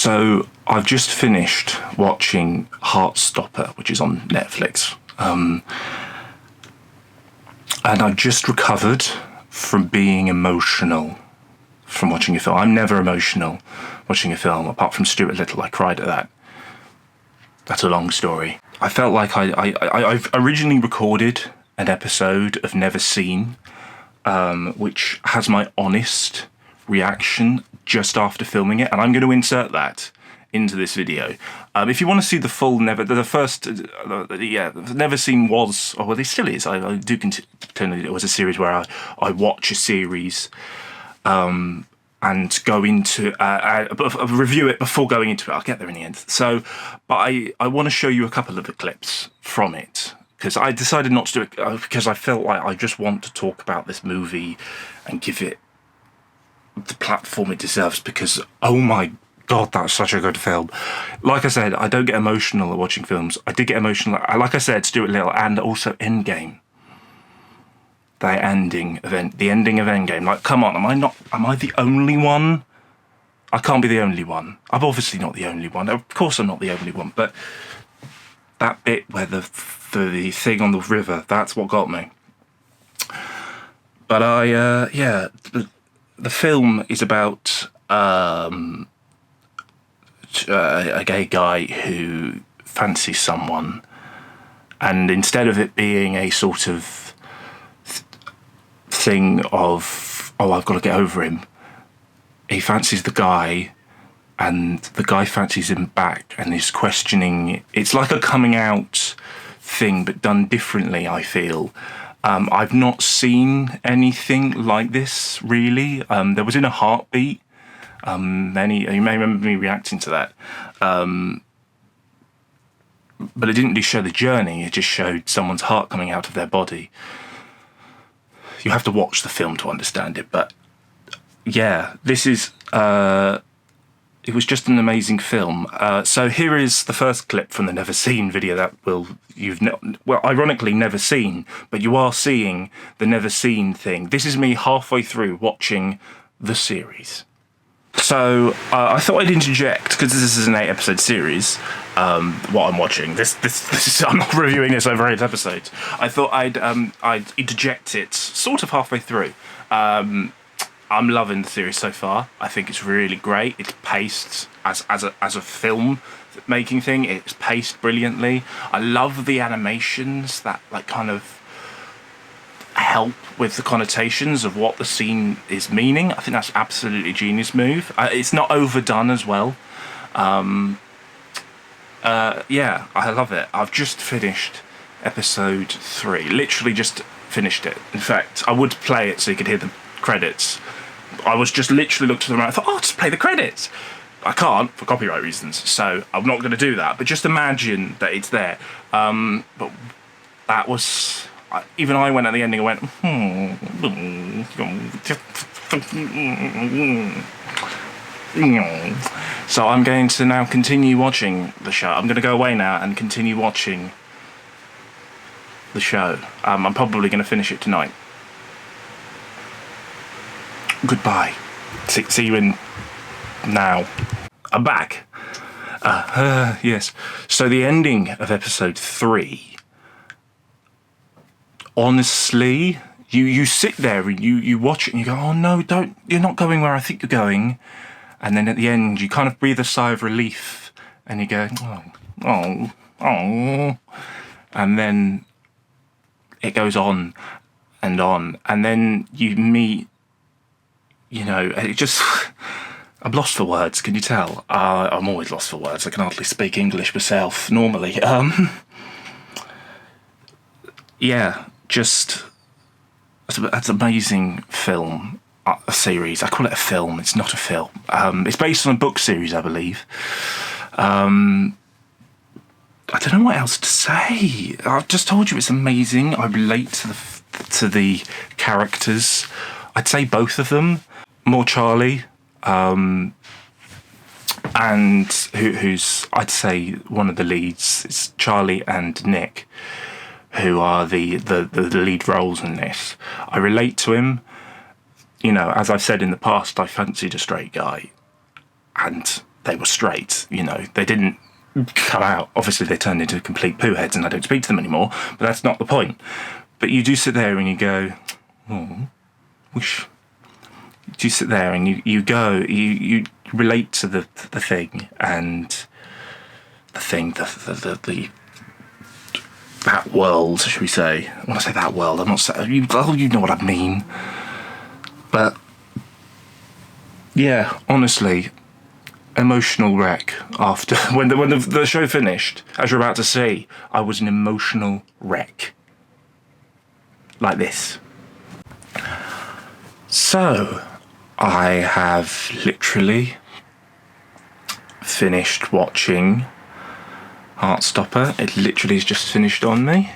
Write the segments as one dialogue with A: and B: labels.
A: So I've just finished watching Heartstopper, which is on Netflix. And I just recovered from being emotional from watching a film. I'm never emotional watching a film, apart from Stuart Little. I cried at that. That's a long story. I felt like I've originally recorded an episode of Never Seen, which has my honest reaction just after filming it, and I'm going to insert that into this video. If you want to see the full Never Seen was, or well, it still is. I do continue. It was a series where I watch a series and go into review it before going into it. I'll get there in the end. So, but I want to show you a couple of the clips from it, because I decided not to do it because I felt like I just want to talk about this movie and give it the platform it deserves, because oh my God, that's such a good film. Like I said, I don't get emotional at watching films. I did get emotional, like I said, Stuart Little, and also Endgame. The ending of Endgame. Like, come on, am I the only one? I can't be the only one. I'm obviously not the only one. Of course I'm not the only one, but that bit where the thing on the river, that's what got me. But the film is about a gay guy who fancies someone, and instead of it being a sort of thing of, oh, I've got to get over him, he fancies the guy, and the guy fancies him back, and is questioning. It's like a coming out thing, but done differently, I feel. I've not seen anything like this, really. There was In a Heartbeat. You may remember me reacting to that. But it didn't really show the journey. It just showed someone's heart coming out of their body. You have to watch the film to understand it. But yeah, this is... it was just an amazing film. So here is the first clip from the Never Seen video that you've ironically never seen, but you are seeing the Never Seen thing. This is me halfway through watching the series. So I thought I'd interject, because this is an 8-episode series. What I'm watching, this is, I'm not reviewing this over 8 episodes. I thought I'd interject it sort of halfway through. I'm loving the series so far. I think it's really great. It's paced as a film making thing. It's paced brilliantly. I love the animations that like kind of help with the connotations of what the scene is meaning. I think that's absolutely genius move. It's not overdone as well. Yeah, I love it. I've just finished episode 3. Literally just finished it. In fact, I would play it so you could hear the credits. I was just literally looked at them and I thought, oh, just play the credits. I can't for copyright reasons, so I'm not going to do that. But just imagine that it's there. But that was... Even I went at the ending and went, So I'm going to now continue watching the show. I'm going to go away now and continue watching the show. I'm probably going to finish it tonight. Goodbye. See you in now. I'm back. Yes. So the ending of episode 3. Honestly, you sit there and you watch it and you go, oh no, you're not going where I think you're going. And then at the end, you kind of breathe a sigh of relief and you go, oh. And then it goes on. And then you meet, it just... I'm lost for words, can you tell? I'm always lost for words. I can hardly speak English myself normally. Yeah, just... That's an amazing film. A series. I call it a film. It's not a film. It's based on a book series, I believe. I don't know what else to say. I've just told you it's amazing. I relate to the characters. I'd say both of them. More Charlie, and who's I'd say one of the leads. It's Charlie and Nick, who are the lead roles in this. I relate to him. As I've said in the past, I fancied a straight guy, and they were straight. You know, they didn't come out. Obviously, they turned into complete poo heads, and I don't speak to them anymore. But that's not the point. But you do sit there and you go, oh, wish. You sit there and you relate to the thing and the thing, the that world, should we say? When I say that world, I'm not saying you know what I mean. But yeah, honestly, emotional wreck after when the show finished. As you're about to see, I was an emotional wreck, like this. So I have literally finished watching Heartstopper. It literally has just finished on me.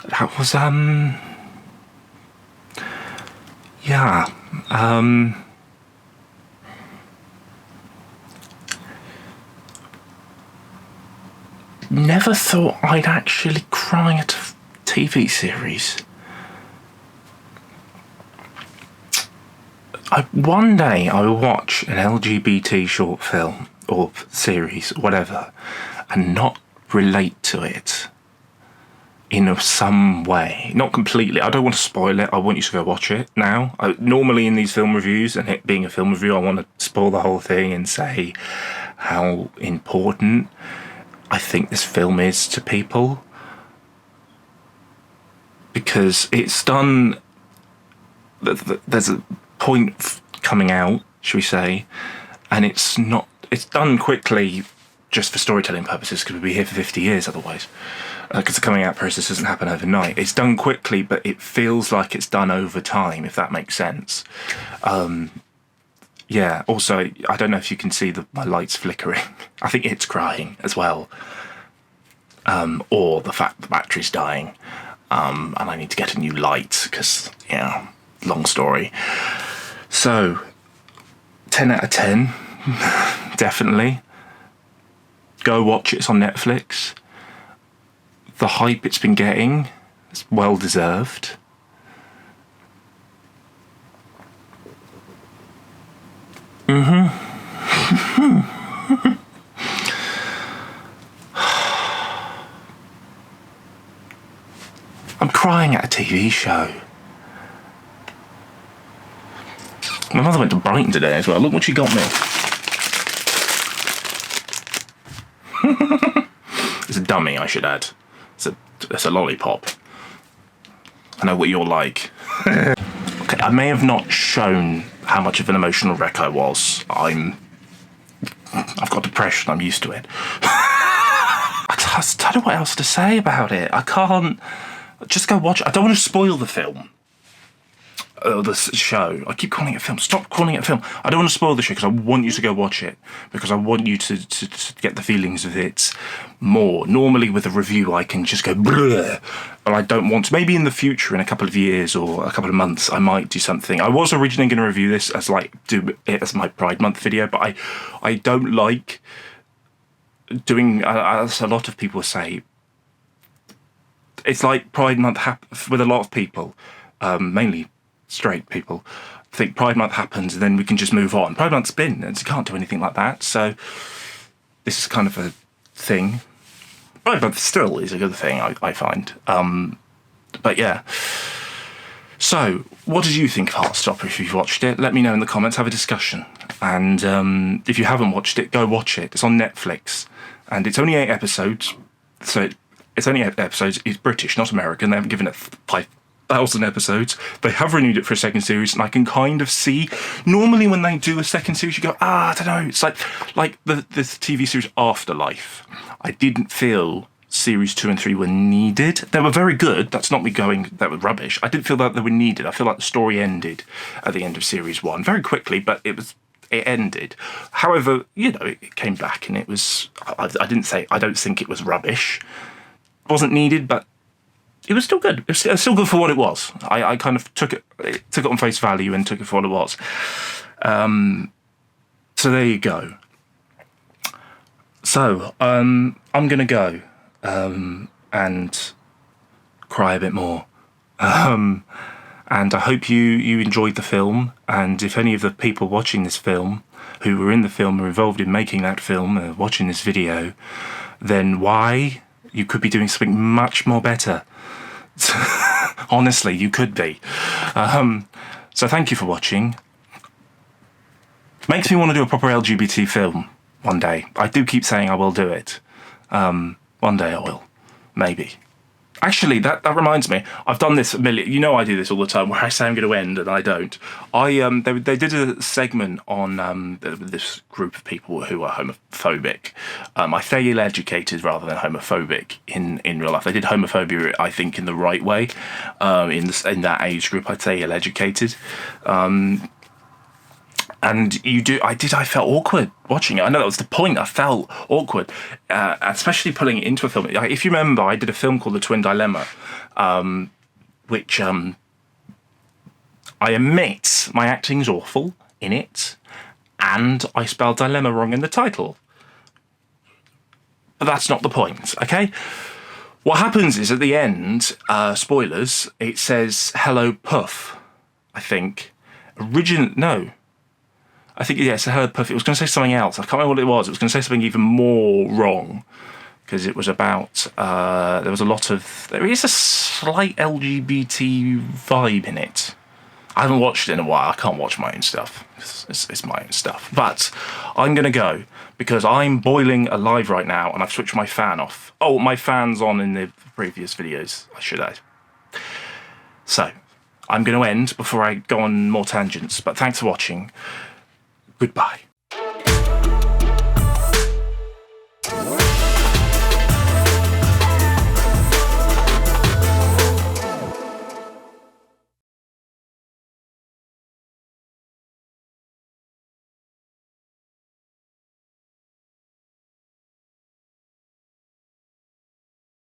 A: That was yeah, never thought I'd actually cry at a TV series. One day I will watch an LGBT short film or series, whatever, and not relate to it in some way. Not completely. I don't want to spoil it. I want you to go watch it now. Normally in these film reviews, and it being a film review, I want to spoil the whole thing and say how important I think this film is to people. Because it's done... There's a point coming out, should we say, and it's done quickly just for storytelling purposes, because we'd be here for 50 years otherwise, because the coming out process doesn't happen overnight. It's done quickly, but it feels like it's done over time, if that makes sense. Yeah, also, I don't know if you can see my lights flickering. I think it's crying as well, or the fact the battery's dying, and I need to get a new light, because, yeah, long story. So, 10 out of 10, definitely. Go watch it, it's on Netflix. The hype it's been getting is well deserved. I'm crying at a TV show. My mother went to Brighton today as well. Look what she got me. It's a dummy, I should add. It's a lollipop. I know what you're like. Okay, I may have not shown how much of an emotional wreck I was. I've got depression, I'm used to it. I just don't know what else to say about it. I can't... Just go watch it. I don't want to spoil the film. The show. I keep calling it a film. Stop calling it a film. I don't want to spoil the show because I want you to go watch it, because I want you to get the feelings of it more. Normally with a review I can just go bleh, but I don't want to. Maybe in the future, in a couple of years or a couple of months, I might do something. I was originally going to review this as do it as my Pride Month video, but I don't like doing, as a lot of people say, it's like Pride Month with a lot of people, mainly straight people, think Pride Month happens and then we can just move on. Pride Month's been, and you can't do anything like that, so this is kind of a thing. Pride Month still is a good thing, I find. But yeah. So, what did you think of Heartstopper if you've watched it? Let me know in the comments, have a discussion. And if you haven't watched it, go watch it. It's on Netflix. And it's only 8 episodes, so it's only 8 episodes. It's British, not American. They haven't given it 5,000 episodes. They have renewed it for a second series, and I can kind of see. Normally, when they do a second series, you go, I don't know. It's like the TV series Afterlife. I didn't feel series 2 and 3 were needed. They were very good. That's not me going, that were rubbish. I didn't feel that they were needed. I feel like the story ended at the end of series 1 very quickly, but it ended. However, it came back, and it was. I don't think it was rubbish. It wasn't needed, but it was still good. It was still good for what it was. I kind of took it on face value and took it for what it was. So there you go. So I'm gonna go and cry a bit more, and and I hope you enjoyed the film. And if any of the people watching this film, who were in the film, or involved in making that film, watching this video, then why? You could be doing something much more better. Honestly, you could be. So thank you for watching. Makes me want to do a proper LGBT film one day. I do keep saying I will do it. One day I will. Maybe. Actually, that reminds me. I've done this a million. You know I do this all the time, where I say I'm going to end and I don't. They did a segment on this group of people who are homophobic. I say ill-educated rather than homophobic in real life. They did homophobia, I think, in the right way. In that age group, I'd say ill-educated. And I felt awkward watching it. I know that was the point. I felt awkward, especially pulling it into a film. If you remember, I did a film called The Twin Dilemma, which I admit my acting's awful in it, and I spelled dilemma wrong in the title. But that's not the point, okay? What happens is at the end, spoilers, it says, "Hello, Puff," I think. I think, yes, Hello Puff. It was going to say something else. I can't remember what it was. It was going to say something even more wrong, because it was about, there is a slight LGBT vibe in it. I haven't watched it in a while. I can't watch my own stuff. It's my own stuff. But I'm going to go, because I'm boiling alive right now, and I've switched my fan off. Oh, my fan's on in the previous videos, I should add. So, I'm going to end before I go on more tangents. But thanks for watching. Goodbye.